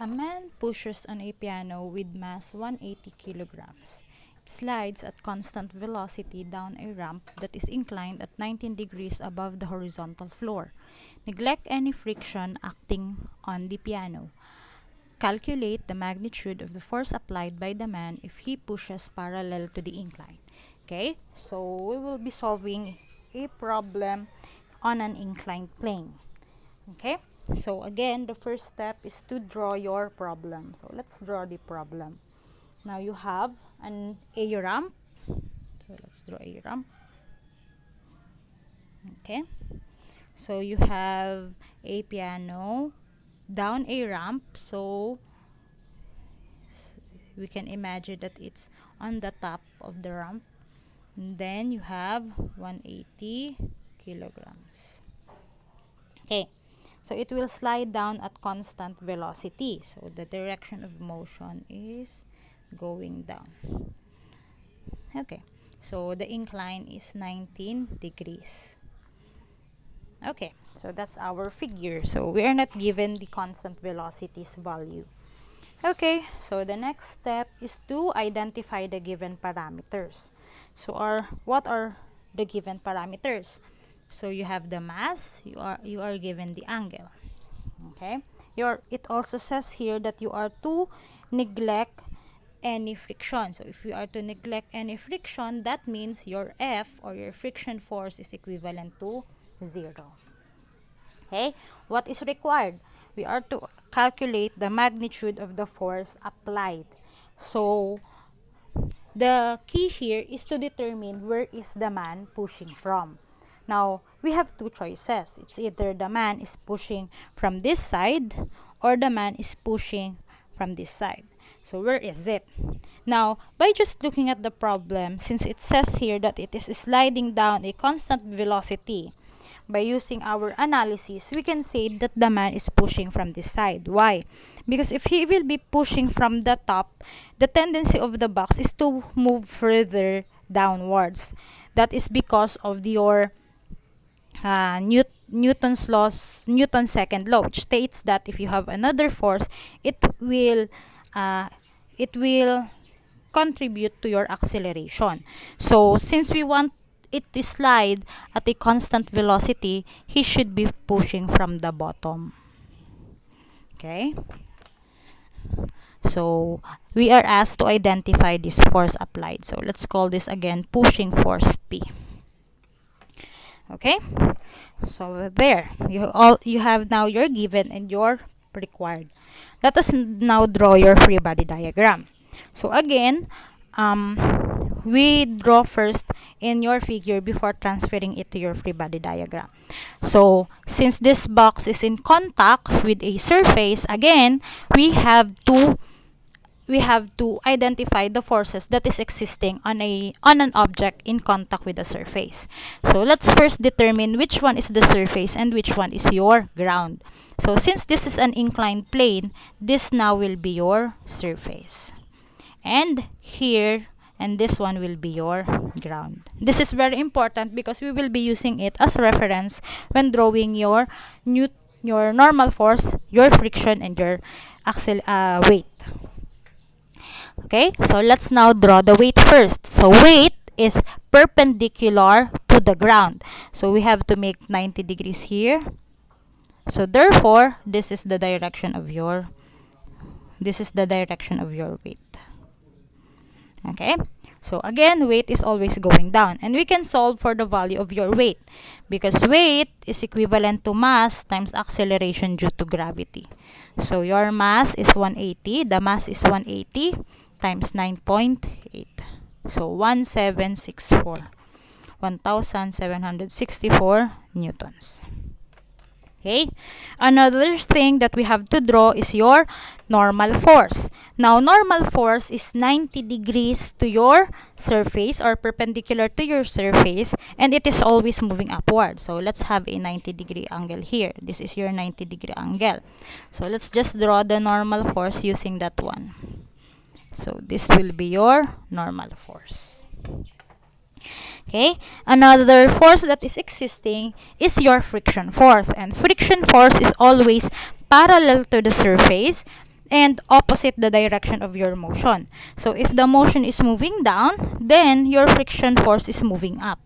A man pushes on a piano with mass 180 kilograms. It slides at constant velocity down a ramp that is inclined at 19 degrees above the horizontal floor. Neglect any friction acting on the piano. Calculate the magnitude of the force applied by the man if he pushes parallel to the incline. Okay, so we will be solving a problem on an inclined plane. Okay, so again, the first step is to draw your problem. So let's draw the problem. Now you have a ramp. So let's draw a ramp. Okay, so you have a piano down a ramp, so we can imagine that it's on the top of the ramp. And then you have 180 kilograms. Okay, so it will slide down at constant velocity. So the direction of motion is going down. Okay, so the incline is 19 degrees. Okay, so that's our figure. So we are not given the constant velocity's value. Okay, so the next step is to identify the given parameters. So what are the given parameters? So you have the mass, you are given the angle. Okay? It also says here that you are to neglect any friction. So if you are to neglect any friction, that means your F or your friction force is equivalent to 0. Okay? What is required? We are to calculate the magnitude of the force applied. So the key here is to determine where is the man pushing from. Now, we have two choices. It's either the man is pushing from this side or the man is pushing from this side. So, where is it? Now, by just looking at the problem, since it says here that it is sliding down a constant velocity, by using our analysis, we can say that the man is pushing from this side. Why? Because if he will be pushing from the top, the tendency of the box is to move further downwards. That is because of your Newton's laws, Newton's second law, which states that if you have another force, it will contribute to your acceleration. So since we want it to slide at a constant velocity, he should be pushing from the bottom. Okay, so we are asked to identify this force applied. So let's call this again pushing force P. Okay, so there you have now your given and your required. Let us now draw your free body diagram. So again, we draw first in your figure before transferring it to your free body diagram. So since this box is in contact with a surface, again we have to identify the forces that is existing on an object in contact with the surface. So let's first determine which one is the surface and which one is your ground. So since this is an inclined plane, this now will be your surface. And here, and this one will be your ground. This is very important because we will be using it as reference when drawing your normal force, your friction, and your weight. Okay, so let's now draw the weight first. So weight is perpendicular to the ground. So we have to make 90 degrees here. So therefore, this is the direction of your weight. Okay, so again, weight is always going down, and we can solve for the value of your weight because weight is equivalent to mass times acceleration due to gravity. So your mass is 180, the mass is 180 times 9.8, so 1764 newtons. Okay, another thing that we have to draw is your normal force. Now, normal force is 90 degrees to your surface or perpendicular to your surface, and it is always moving upward. So let's have a 90 degree angle here. This is your 90 degree angle. So let's just draw the normal force using that one. So this will be your normal force. Okay, another force that is existing is your friction force, and friction force is always parallel to the surface, and opposite the direction of your motion. So if the motion is moving down, then your friction force is moving up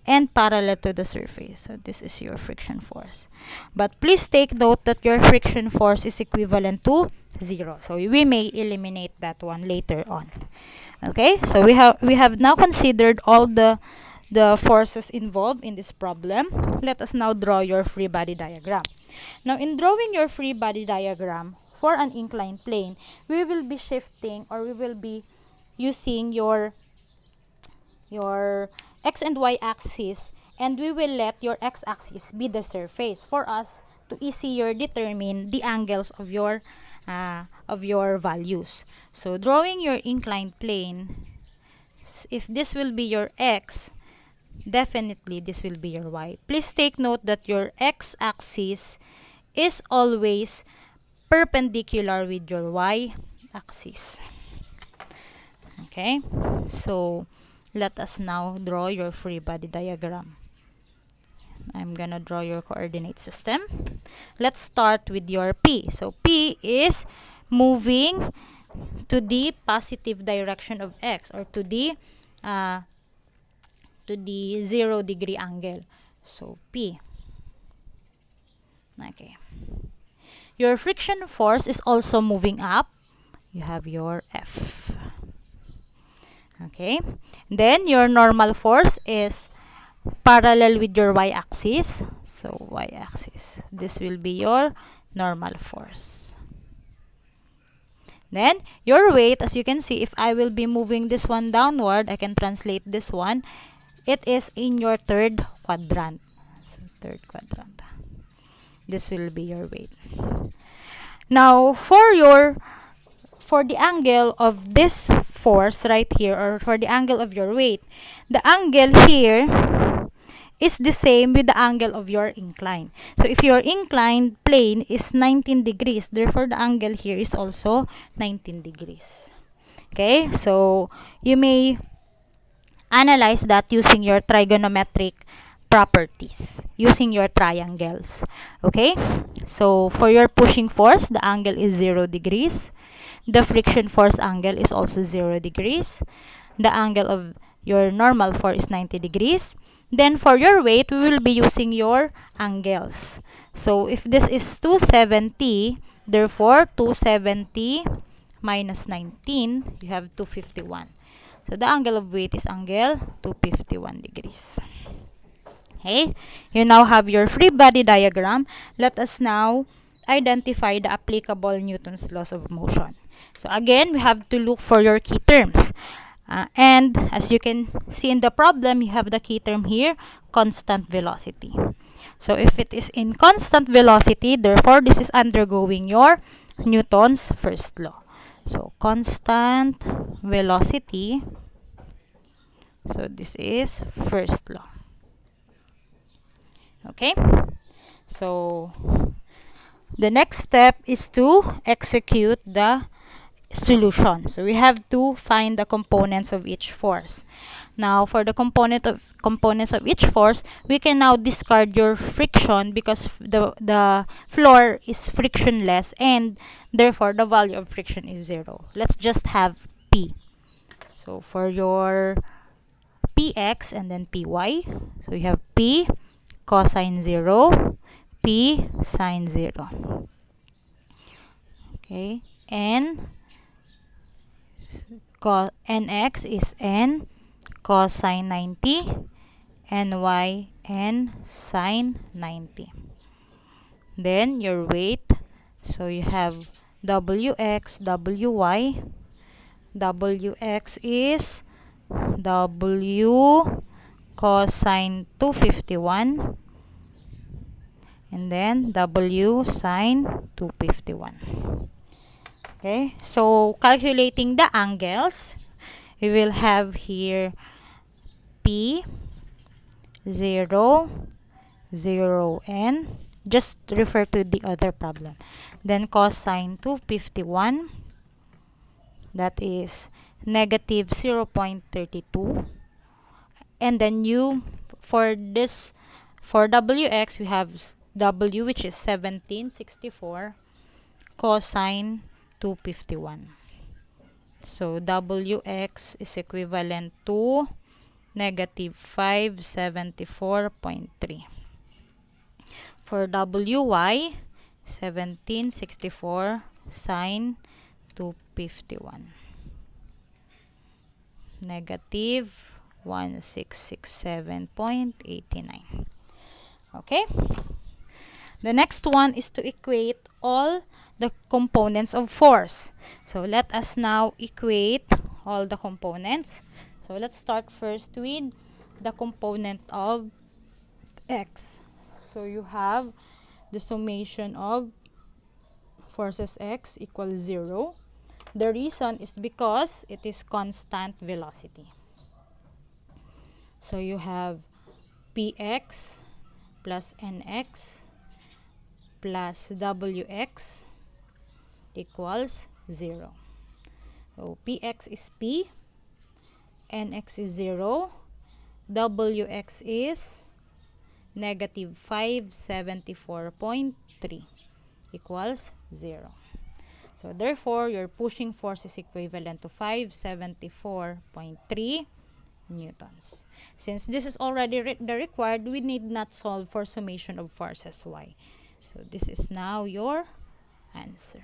and parallel to the surface. So this is your friction force. But please take note that your friction force is equivalent to 0. So we may eliminate that one later on. Okay? So we have now considered all the forces involved in this problem. Let us now draw your free body diagram. Now in drawing your free body diagram for an inclined plane, we will be shifting, or we will be using your x and y axis, and we will let your x axis be the surface for us to easier determine the angles of your values. So drawing your inclined plane, if this will be your x, definitely this will be your y. Please take note that your x axis is always perpendicular with your y axis. Okay, so let us now draw your free body diagram. I'm gonna draw your coordinate system. Let's start with your P. So P is moving to the positive direction of X, or to the 0 degree angle. So P. Okay. Your friction force is also moving up. You have your F. Okay. Then your normal force is parallel with your y-axis. So y-axis. This will be your normal force. Then your weight, as you can see, if I will be moving this one downward, I can translate this one. It is in your third quadrant. So third quadrant. This will be your weight. Now for the angle of this force right here, or for the angle of your weight, the angle here is the same with the angle of your incline. So if your inclined plane is 19 degrees, therefore the angle here is also 19 degrees. Okay, so you may analyze that using your trigonometric properties, using your triangles. Okay, so for your pushing force, the angle is 0 degrees. The friction force angle is also 0 degrees. The angle of your normal force is 90 degrees. Then for your weight, we will be using your angles. So if this is 270, therefore 270 minus 19, you have 251. So the angle of weight is angle 251 degrees. Okay, you now have your free body diagram. Let us now identify the applicable Newton's laws of motion. So again, we have to look for your key terms. And as you can see in the problem, you have the key term here, constant velocity. So if it is in constant velocity, therefore this is undergoing your Newton's first law. So constant velocity. So this is first law. Okay, so the next step is to execute the solution. So we have to find the components of each force. Now for the components of each force, we can now discard your friction, because the floor is frictionless, and therefore the value of friction is 0. Let's just have P. So for your Px and then Py, so you have P cosine 0, P sine 0. Okay, and nx is n cosine 90, ny n sine 90. Then your weight, so you have wx, wy. Wx is w cosine 251, and then w sine 251. Okay, so calculating the angles, we will have here P 0, 0, n. Just refer to the other problem. Then cosine 251, that is negative 0.32. And then for wx, we have w, which is 1764, cosine 251. So, Wx is equivalent to negative 574.3. For Wy, 1764 sine 251. Negative 1667.89. Okay? The next one is to equate all the components of force. So let us now equate all the components. So let's start first with the component of x. So you have the summation of forces x equals 0. The reason is because it is constant velocity. So you have px plus nx plus wx equals 0. So px is p, nx is 0, wx is negative 574.3 equals 0. So therefore, your pushing force is equivalent to 574.3 newtons. Since this is already the required, we need not solve for summation of forces y. So this is now your answer.